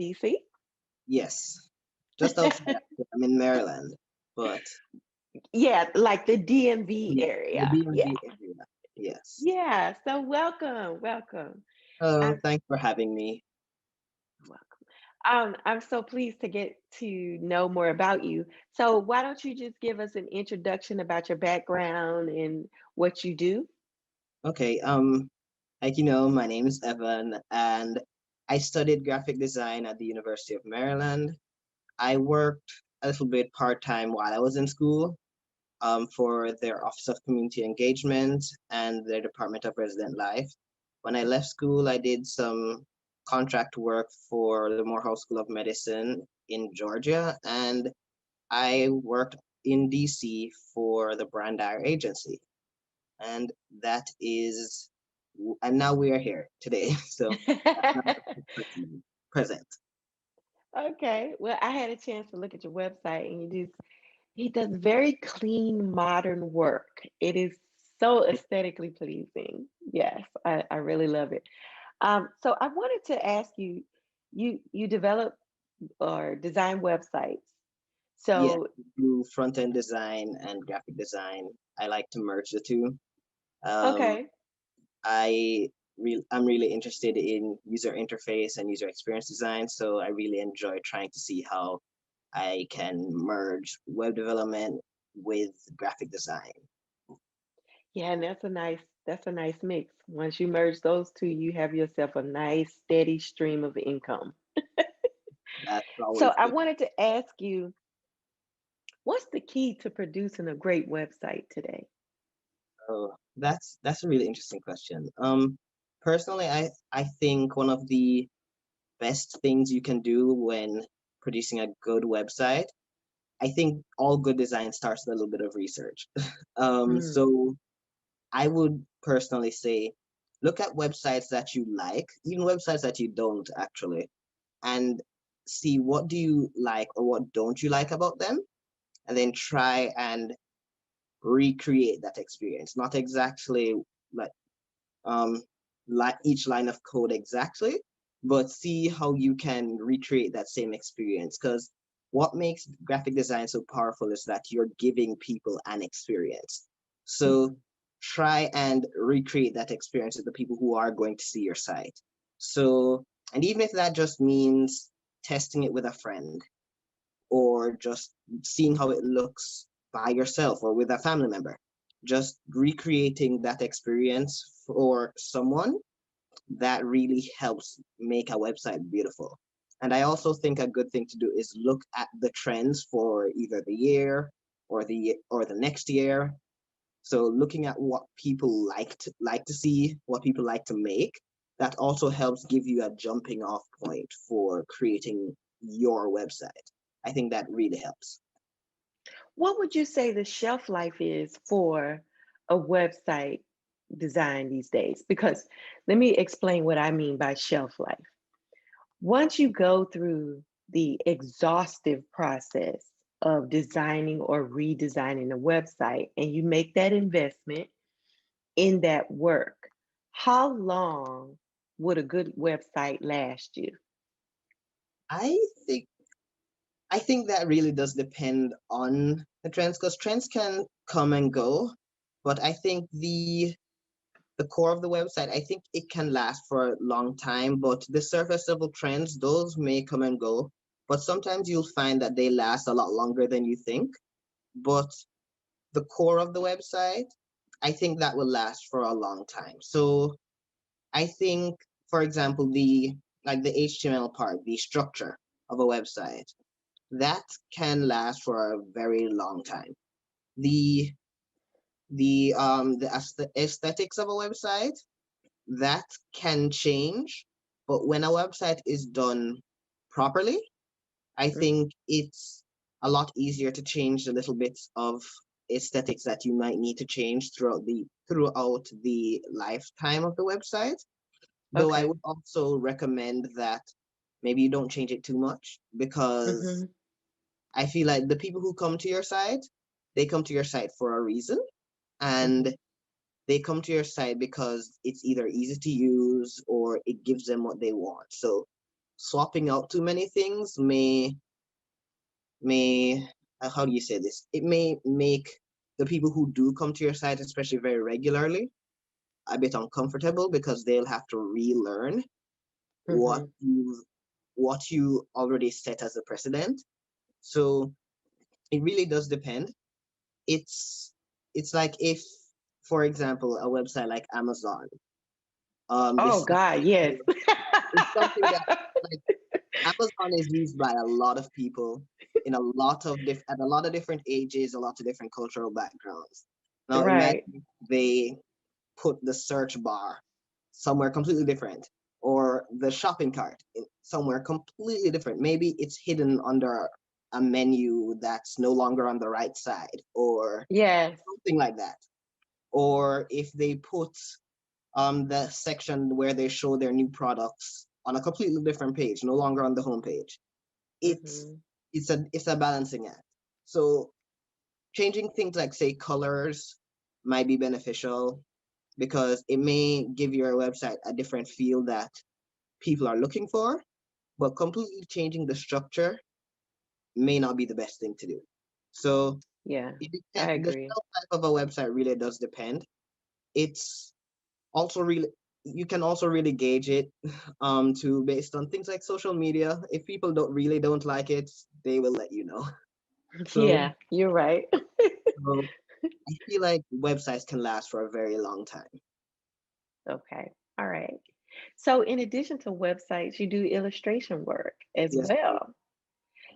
DC? Yes, just outside. I'm in Maryland, but Yeah, like the DMV yeah, the area. Yeah. DMV area. Yes. Yeah. So welcome, welcome. Oh, I'm thanks for having me. welcome. I'm so pleased to get to know more about you. So why don't you just give us an introduction about your background and what you do? Okay. Like my name is Evan, and I studied graphic design at the University of Maryland. I worked a little bit part time while I was in school, for their Office of Community Engagement and their Department of Resident Life. When I left school, I did some contract work for the Morehouse School of Medicine in Georgia, and I worked in DC for the Brandire Agency. And that is, and now we are here today. So that's not present. Okay. Well, I had a chance to look at your website and he does very clean, modern work. It is so aesthetically pleasing. Yes, I really love it. So I wanted to ask you, you develop or design websites. Yeah, So do front end design and graphic design. I like to merge the two. Um, okay. I'm really interested in user interface and user experience design, so I really enjoy trying to see how I can merge web development with graphic design. Yeah, and that's a nice mix. Once you merge those two, you have yourself a nice steady stream of income. That's So always I good. wanted to ask you, what's the key to producing a great website today? Oh, that's a really interesting question. Personally, I think one of the best things you can do when producing a good website, I think all good design starts with a little bit of research. Mm, So I would personally say look at websites that you like, even websites that you don't actually, and see what do you like or what don't you like about them, and then try and recreate that experience. Not exactly like um like each line of code exactly, but see how you can recreate that same experience. Because what makes graphic design so powerful is that you're giving people an experience. So mhm. try and recreate that experience with the people who are going to see your site. So, and even if that just means testing it with a friend or just seeing how it looks by yourself or with a family member, just recreating that experience for someone, that really helps make a website beautiful. And I also think a good thing to do is look at the trends for either the year or the next year. So looking at what people like to see, what people like to make, that also helps give you a jumping off point for creating your website. I think that really helps. What would you say the shelf life is for a website design these days? Because let me explain what I mean by shelf life. Once you go through the exhaustive process of designing or redesigning a website and you make that investment in that work, how long would a good website last you? I think I think that really does depend on the trends because trends can come and go, but I think the core of the website, I think it can last for a long time, but the surface level trends, those may come and go, but sometimes you'll find that they last a lot longer than you think. But the core of the website, I think that will last for a long time. So I think, for example, the like the HTML part, the structure of a website, that can last for a very long time. The the aesthetics of a website, that can change, but when a website is done properly, I Mhm. think it's a lot easier to change the little bits of aesthetics that you might need to change throughout the lifetime of the website. Though I Okay. would also recommend that maybe you don't change it too much because Hmm. I feel like the people who come to your site, they come to your site for a reason, Hmm. and they come to your site because it's either easy to use or it gives them what they want. So swapping out too many things may how do you say this? It may make the people who do come to your site, especially very regularly, a bit uncomfortable because they'll have to relearn what Mhm. you already set as a precedent. So it really does depend. It's it's like if, for example, a website like Amazon, Oh this God, yes. is something that, like, Amazon is used by a lot of people in a lot of at a lot of different ages, a lot of different cultural backgrounds. Now Right. imagine they put the search bar somewhere completely different, or the shopping cart in somewhere completely different. Maybe it's hidden under a menu that's no longer on the right side, or Yes. something like that. Or if they put the section where they show their new products on a completely different page, no longer on the home page. It's Mhm. it's a balancing act. So changing things like, say, colors might be beneficial because it may give your website a different feel that people are looking for, but completely changing the structure may not be the best thing to do. So Yeah, it I the agree. type of a website really does depend. It's also really, you can also really gauge it to based on things like social media. If people don't like it, they will let you know. So, Yeah, you're right. so I feel like websites can last for a very long time. Okay. All right. So in addition to websites, you do illustration work as Yes, well.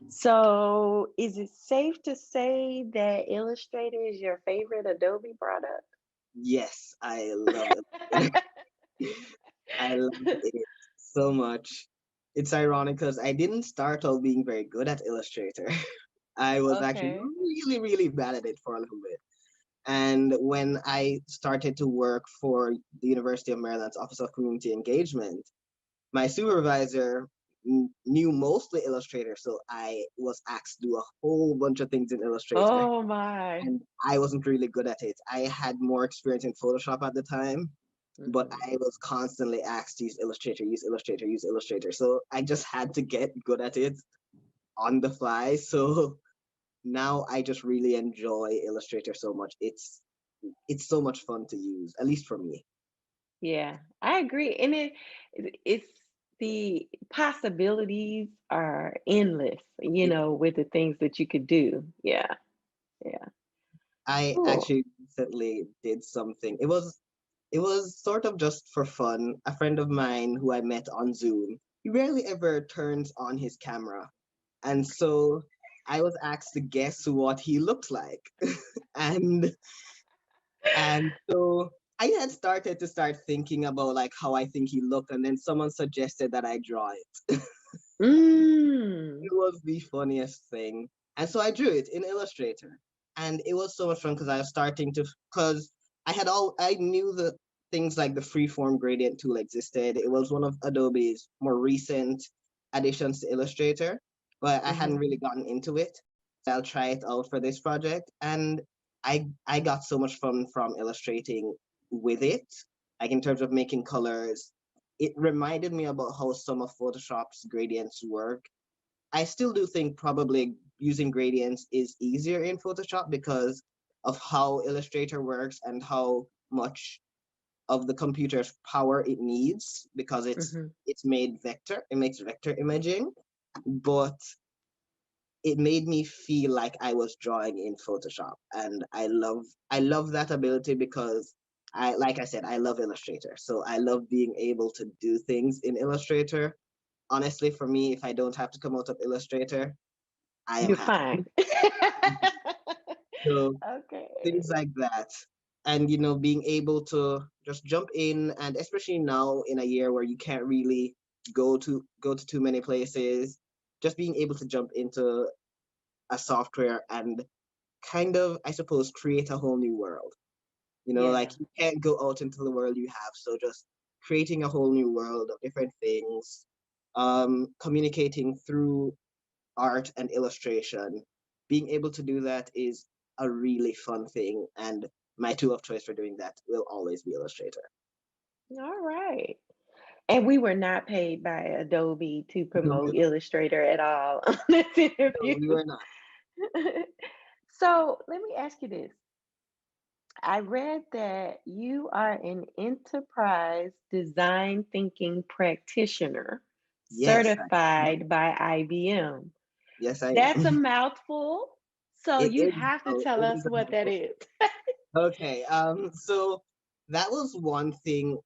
So is it safe to say that Illustrator is your favorite Adobe product? yes, I love it. I love it so much. It's ironic because I didn't start out being very good at Illustrator. I was actually Okay. really, really bad at it for a little bit. And when I started to work for the University of Maryland's Office of Community Engagement, my supervisor knew mostly Illustrator, so I was asked to do a whole bunch of things in Illustrator, Oh my. and I wasn't really good at it. I had more experience in Photoshop at the time, but Hmm. I was constantly asked to use Illustrator, use Illustrator, use Illustrator. So I just had to get good at it on the fly. So now I just really enjoy Illustrator so much. It's so much fun to use, at least for me. Yeah, I agree. And it's the possibilities are endless, It, with the things that you could do. Yeah. Yeah. I Cool. actually recently did something. It was sort of just for fun. A friend of mine who I met on Zoom, he rarely ever turns on his camera. And so I was asked to guess what he looked like. and and so I had started to thinking about like how I think he looked, and then someone suggested that I draw it. Mm. It was the funniest thing. And so I drew it in Illustrator. And it was so much fun because I was starting to, because I knew the things like the freeform gradient tool existed. It was one of Adobe's more recent additions to Illustrator, but I hadn't Mhm. really gotten into it. So I'll try it out for this project. And I got so much fun from illustrating with it, like in terms of making colors. It reminded me about how some of Photoshop's gradients work. I still do think probably using gradients is easier in Photoshop because of how Illustrator works and how much of the computer's power it needs because Mhm. it's made vector, it makes vector imaging, but it made me feel like I was drawing in Photoshop, and I love that ability because I like I said I love Illustrator. So I love being able to do things in Illustrator. Honestly, for me, if I don't have to come out of Illustrator, I am You're happy. fine. So Okay. things like that. And being able to just jump in, and especially now in a year where you can't really go to too many places, just being able to jump into a software and kind of, I suppose, create a whole new world. Like Yeah. you can't go out into the world you have. So just creating a whole new world of different things, communicating through art and illustration. Being able to do that is a really fun thing, and my tool of choice for doing that will always be Illustrator. All right. And we were not paid by Adobe to No, promote Illustrator at all on this no, interview. we were not. So let me ask you this. I read that you are an enterprise design thinking practitioner Yes, certified by IBM. yes, I That's a am. mouthful. So It you is. have to Oh, tell it us is a what that mouthful. is. Okay. So that was one thing.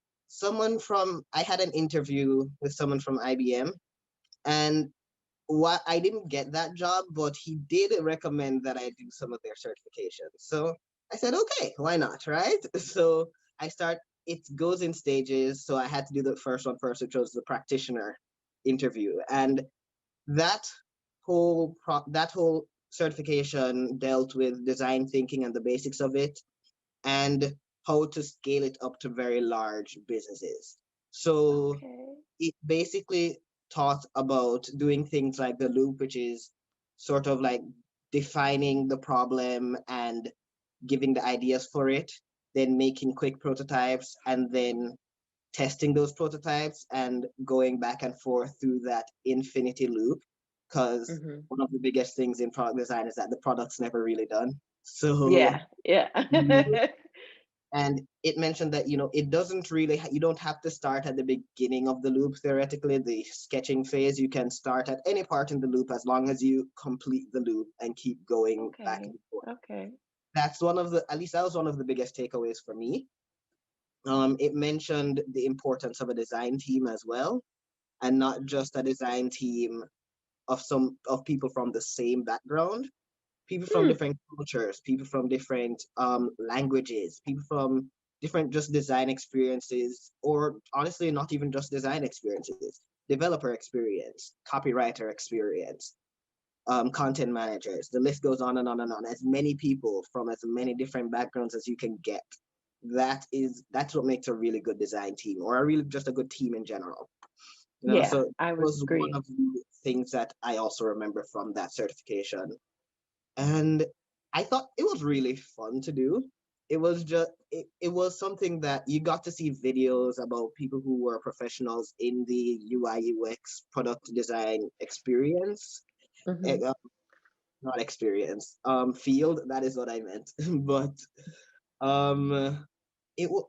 I had an interview with someone from IBM, and what I didn't get that job, but he did recommend that I do some of their certifications. So I said, okay, why not, right? So I start. It goes in stages. So I had to do the first one first, which was the practitioner interview, and that that whole certification dealt with design thinking and the basics of it, and how to scale it up to very large businesses. So Okay. it basically taught about doing things like the loop, which is sort of like defining the problem and giving the ideas for it, then making quick prototypes, and then testing those prototypes and going back and forth through that infinity loop. Because Hmm. one of the biggest things in product design is that the product's never really done. So Yeah, yeah. and it mentioned that it doesn't really you don't have to start at the beginning of the loop. Theoretically, the sketching phase, you can start at any part in the loop as long as you complete the loop and keep going back Okay, and forth. okay. That's one of the at least that was one of the biggest takeaways for me. It mentioned the importance of a design team as well, and not just a design team of people from the same background, people from Hmm, different cultures, people from different languages, people from different just design experiences, or honestly, not even just design experiences, developer experience, copywriter experience, content managers. The list goes on and on and on. As many people from as many different backgrounds as you can get. That's what makes a really good design team, or a really just a good team in general. yeah, So that I would was one agree. of the things that I also remember from that certification, and I thought it was really fun to do. It was something that you got to see videos about people who were professionals in the UI UX product design experience, eh, Hmm. uh, not experience, field. That is what I meant. But um, it wa-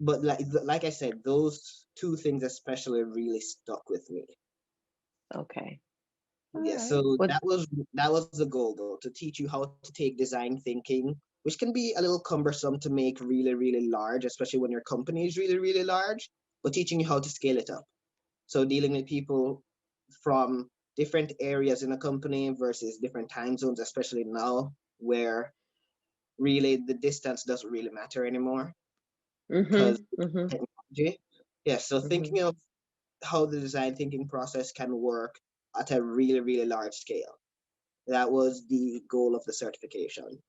but like I said, those two things especially really stuck with me. Okay. All Yeah, right. so Well, that was the goal though, to teach you how to take design thinking, which can be a little cumbersome to make really, really large, especially when your company is really, really large, but teaching you how to scale it up. So dealing with people from different areas in a company versus different time zones, especially now where really the distance doesn't really matter anymore because hmm, hmm, technology. Yeah, so hmm. thinking of how the design thinking process can work at a really, really large scale. That was the goal of the certification.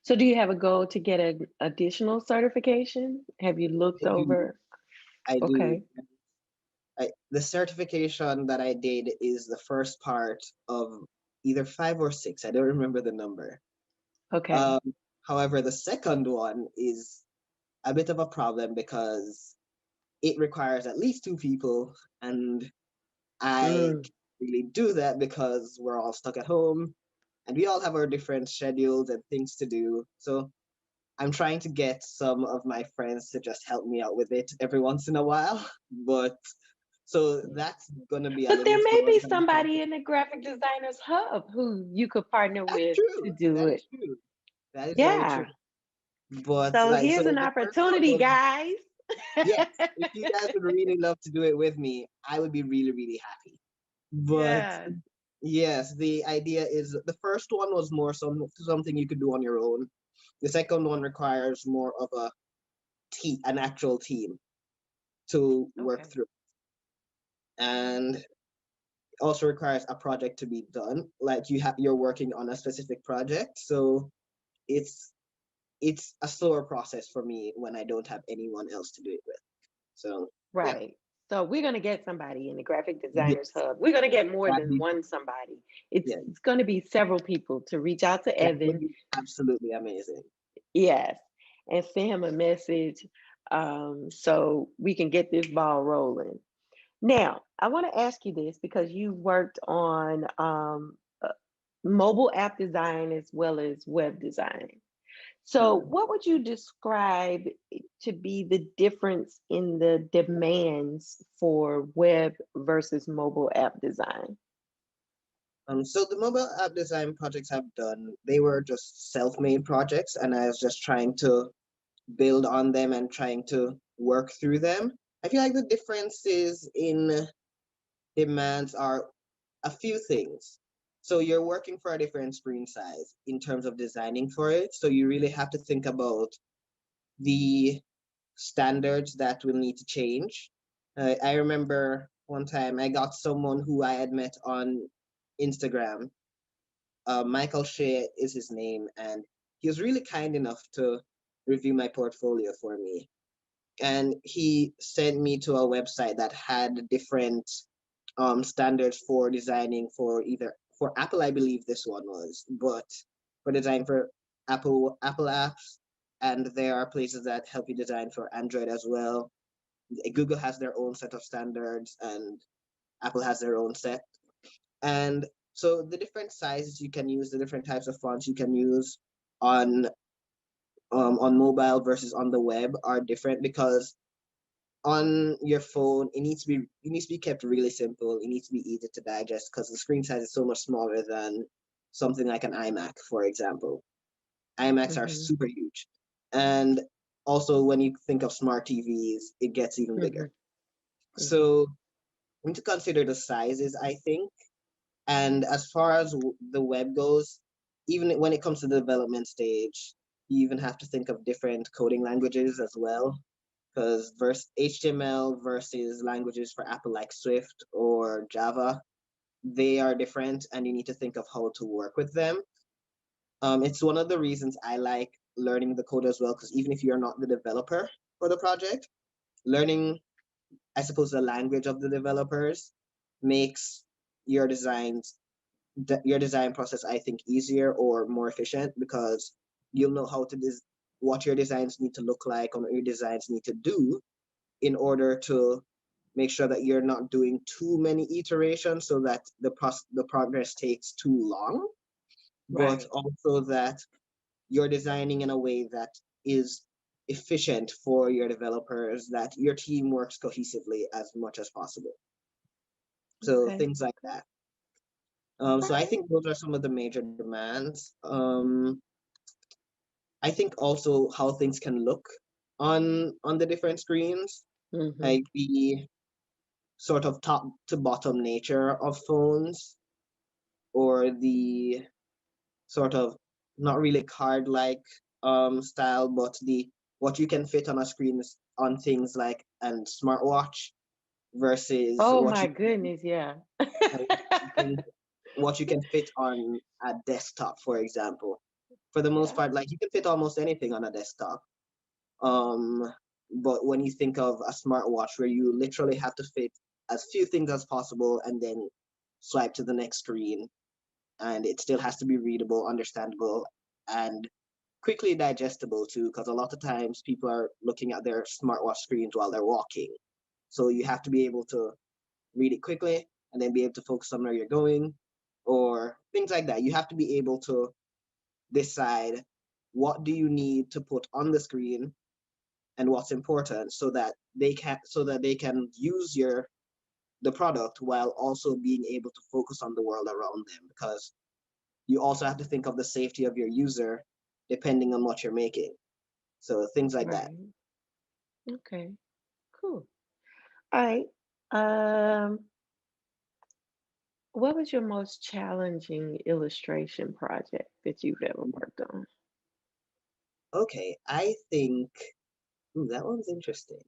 So do you have a goal to get an additional certification? Have you looked I do. over? I do. Okay, The certification that I did is the first part of either five or six. I don't remember the number. okay. Um, However, the second one is a bit of a problem because it requires at least two people, and I Mm. can't really do that because we're all stuck at home and we all have our different schedules and things to do. So I'm trying to get some of my friends to just help me out with it every once in a while. But so that's gonna be a But little there may fun. be somebody in the graphic designers hub who you could partner That's with to true. do That it. is true. That is very true. Yeah. But So like, so here's an the first one opportunity, was, guys. yes, if you guys would really love to do it with me, I would be really, really happy. But Yeah. yes, the idea is the first one was more something you could do on your own. The second one requires more of an actual team to work Okay. through, and also requires a project to be done. Like you're working on a specific project, so it's it's a slower process for me when I don't have anyone else to do it with. So yeah, Right. So we're gonna get somebody in the graphic designers yes, hub. We're gonna get more that'd than be one somebody. It's yeah, it's gonna be several people to reach out to that would Evan. be absolutely amazing. Yes. And send him a message. so we can get this ball rolling. Now, I want to ask you this because you worked on mobile app design as well as web design. So, Mhm. what would you describe to be the difference in the demands for web versus mobile app design? So the mobile app design projects I've done, they were just self-made projects, and I was just trying to build on them and trying to work through them. I feel like the differences in demands are a few things. So you're working for a different screen size in terms of designing for it. So you really have to think about the standards that will need to change. I remember one time I got someone who I had met on Instagram. Michael Shea is his name, and he was really kind enough to review my portfolio for me. And he sent me to a website that had different standards for designing for either for Apple, I believe this one was, but for design for Apple apps, and there are places that help you design for Android as well. Google has their own set of standards, and Apple has their own set. And so the different sizes you can use, the different types of fonts you can use on on mobile versus on the web are different because on your phone it needs to be kept really simple. It needs to be easy to digest because the screen size is so much smaller than something like an iMac, for example. iMacs are Hmm. super huge. And also when you think of smart TVs, it gets even bigger. Hmm. Hmm. So we need to consider the sizes, I think. And as far as the web goes, even when it comes to the development stage, you even have to think of different coding languages as well because HTML versus languages for Apple like Swift or Java, they are different, and you need to think of how to work with them. It's one of the reasons I like learning the code as well, because even if you're not the developer for the project, learning, I suppose, the language of the developers makes your designs, your design process, I think, easier or more efficient because you'll know how to what your designs need to look like and what your designs need to do in order to make sure that you're not doing too many iterations so that the progress takes too long, but Right. also that you're designing in a way that is efficient for your developers, that your team works cohesively as much as possible. So Okay. things like that. All So I right. think those are some of the major demands. I think also how things can look on the different screens, Hmm. like the sort of top to bottom nature of phones, or the sort of not really card like style, but the what you can fit on a screen on things like and smartwatch versus Oh my goodness, yeah. can what you can fit on a desktop, for example. For the most Yeah. part, like you can fit almost anything on a desktop. Um, but when you think of a smartwatch where you literally have to fit as few things as possible and then swipe to the next screen, and it still has to be readable, understandable, and quickly digestible too, because a lot of times people are looking at their smartwatch screens while they're walking. So you have to be able to read it quickly and then be able to focus on where you're going or things like that. You have to be able to decide what do you need to put on the screen and what's important so that they can use the product while also being able to focus on the world around them, because you also have to think of the safety of your user depending on what you're making. So things like that. Right. Okay. Cool. All right. Um, what was your most challenging illustration project that you've ever worked on? Okay, I think that one's interesting.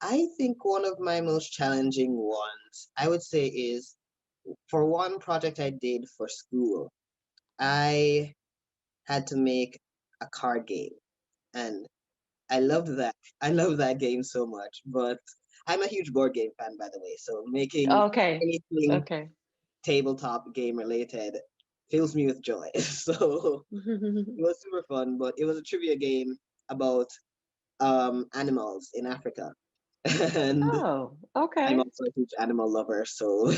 I think one of my most challenging ones, I would say, is for one project I did for school. I had to make a card game, and I loved that. I love that game so much. But I'm a huge board game fan, by the way. So making Okay. anything Okay. tabletop game related fills me with joy. So it was super fun, but it was a trivia game about animals in Africa. And Oh, I'm okay. also a huge animal lover, so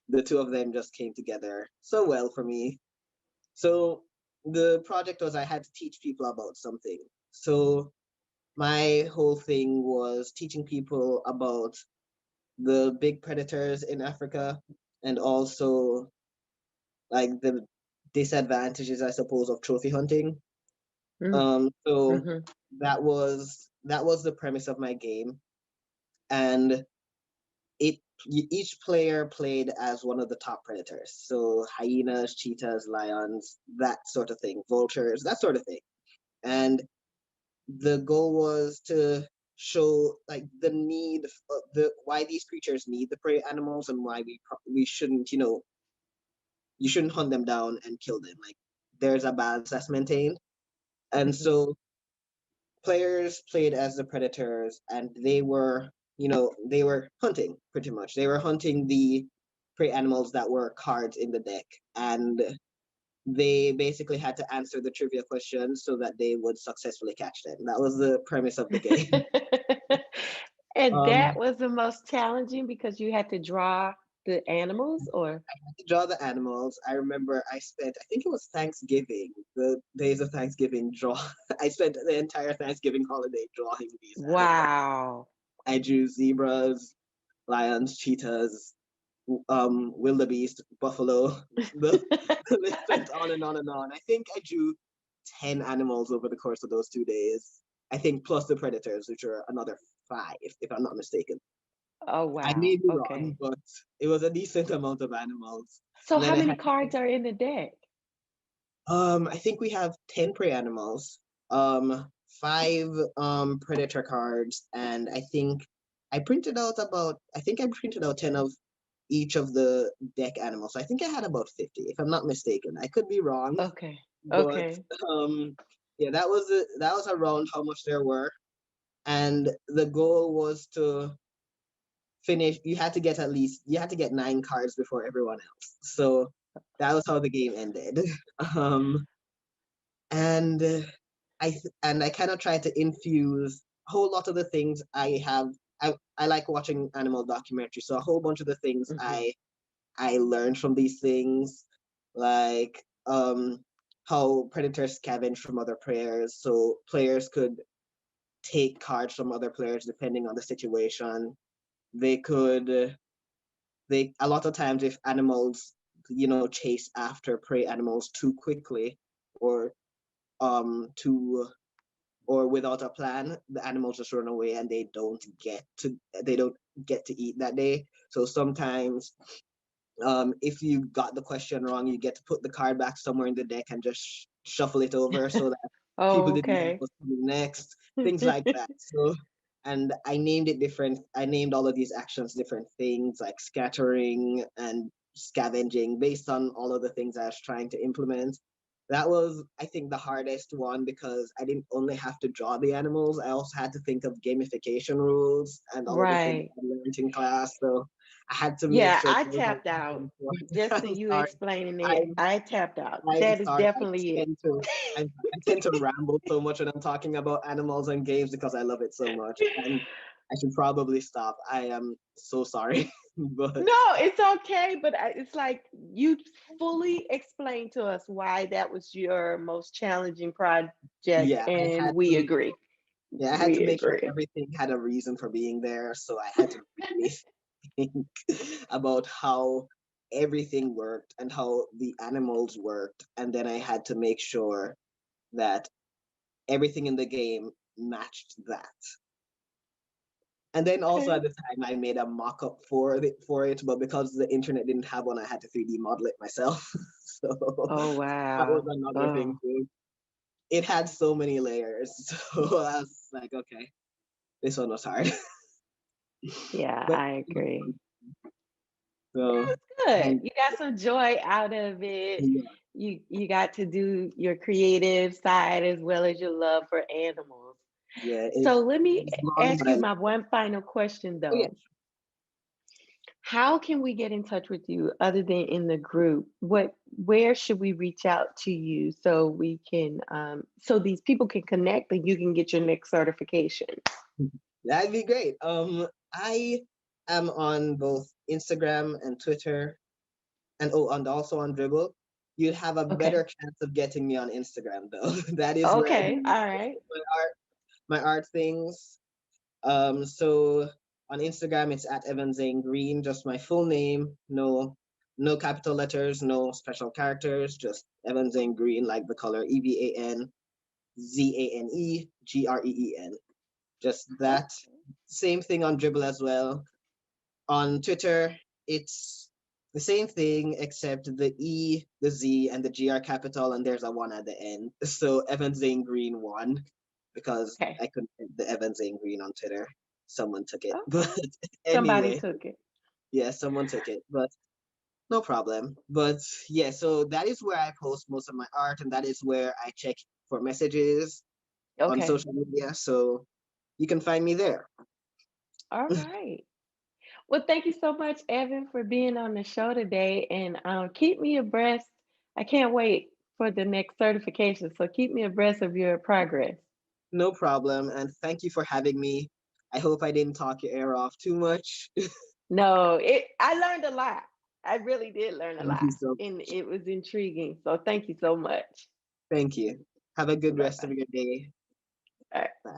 the two of them just came together so well for me. So the project was I had to teach people about something. So my whole thing was teaching people about the big predators in Africa and also like the disadvantages, I suppose, of trophy hunting. So Mm-hmm. that was the premise of my game, and it each player played as one of the top predators. So hyenas, cheetahs, lions, that sort of thing, vultures, that sort of thing. And the goal was to show like the need the why these creatures need the prey animals and why we shouldn't, you shouldn't hunt them down and kill them. Like there's a balance that's maintained. And Mm-hmm. so players played as the predators and they were hunting pretty much. They were hunting the prey animals that were cards in the deck. And they basically had to answer the trivia questions so that they would successfully catch them. That was the premise of the game. And that Um, was the most challenging because you had to draw the animals, or to draw the animals, I remember I think it was Thanksgiving, the days of Thanksgiving, I spent the entire Thanksgiving holiday drawing these animals. wow. I drew zebras, lions, cheetahs, wildebeest, buffalo. The, the list went on and on and on. I think I drew 10 animals over the course of those 2 days. I think plus the predators, which are another five, if I'm not mistaken. Oh, I may wow. be wrong, Okay. but it was a decent amount of animals. So And then how I many had, cards are in the deck? I think we have 10 prey animals, five predator cards, and I think I printed out 10 of each of the deck animals. So I think I had about 50, if I'm not mistaken. I could be wrong, Okay. but Okay. yeah, that was around how much there were. And the goal was to finish. You had to get 9 cards before everyone else. So that was how the game ended. Um, and I kind of tried to infuse a whole lot of the things I have. I like watching animal documentaries, so a whole bunch of the things Hmm. I learned from these things, like how predators scavenge from other players, so players could take cards from other players depending on the situation. They could they a lot of times if animals chase after prey animals too quickly or too or without a plan, the animals just run away and they don't get to eat that day. So sometimes if you got the question wrong, you get to put the card back somewhere in the deck and just shuffle it over so that people Oh, didn't know okay. what's coming next, things like that. So, and I named it different. I named all of these actions different things like scattering and scavenging based on all of the things I was trying to implement. That was, I think, the hardest one because I didn't only have to draw the animals, I also had to think of gamification rules and all of the things Right. I learned in class. So I had to make Yeah, sure I those are tapped out. important. Just in I'm you sorry. explaining it, I'm I tapped out. I'm That is sorry. definitely it. I tend to ramble so much when I'm talking about animals and games because I love it so much. And I should probably stop. I am so sorry. But No, it's okay, but it's like you fully explained to us why that was your most challenging project, yeah, and we agree. I had to We make sure agree. everything had a reason for being there. So I had to really think about how everything worked and how the animals worked. And then I had to make sure that everything in the game matched that. And then also Okay. at the time I made a mock-up for it, but because the internet didn't have one, I had to 3D model it myself. So Oh, that was wow. another thing Oh, too. It had so many layers. So I was like, okay, this one was hard. yeah, But I agree. so Good. and You got some joy out of it. yeah, You got to do your creative side as well as your love for animals. yeah, So let me it's long, ask but I you love my it. one final question Oh yeah. though. How can we get in touch with you other than in the group? Where should we reach out to you so we can, so these people can connect and you can get your next certification? That'd be great. I am on both Instagram and Twitter, and oh, and also on Dribble. You'd have a Okay. better chance of getting me on Instagram though. That is where I do Okay. All right. my art things. So on Instagram it's at Evan Zane Green, just my full name, no capital letters, no special characters, just Evan Zane Green, like the color EvanZaneGreen. Just that. Same thing on Dribble as well. On Twitter, it's the same thing except the E, the Z, and the G are capital, and there's a one at the end. So Evan Zane Green one, because Okay. I couldn't get the Evan Zane Green on Twitter. Someone took it. But Okay. Somebody anyway, took it. yeah, someone took it. But no problem. But yeah, so that is where I post most of my art, and that is where I check for messages on Okay. social media. So you can find me there. All right. Well, thank you so much, Evan, for being on the show today, and keep me abreast. I can't wait for the next certification, so keep me abreast of your progress. No problem. And thank you for having me. I hope I didn't talk your ear off too much. No, I learned a lot. I really did learn a Thank lot, you so and much. it was intriguing. So thank you so much. Thank you. Have a good Bye rest of bye. your day. All right. Bye.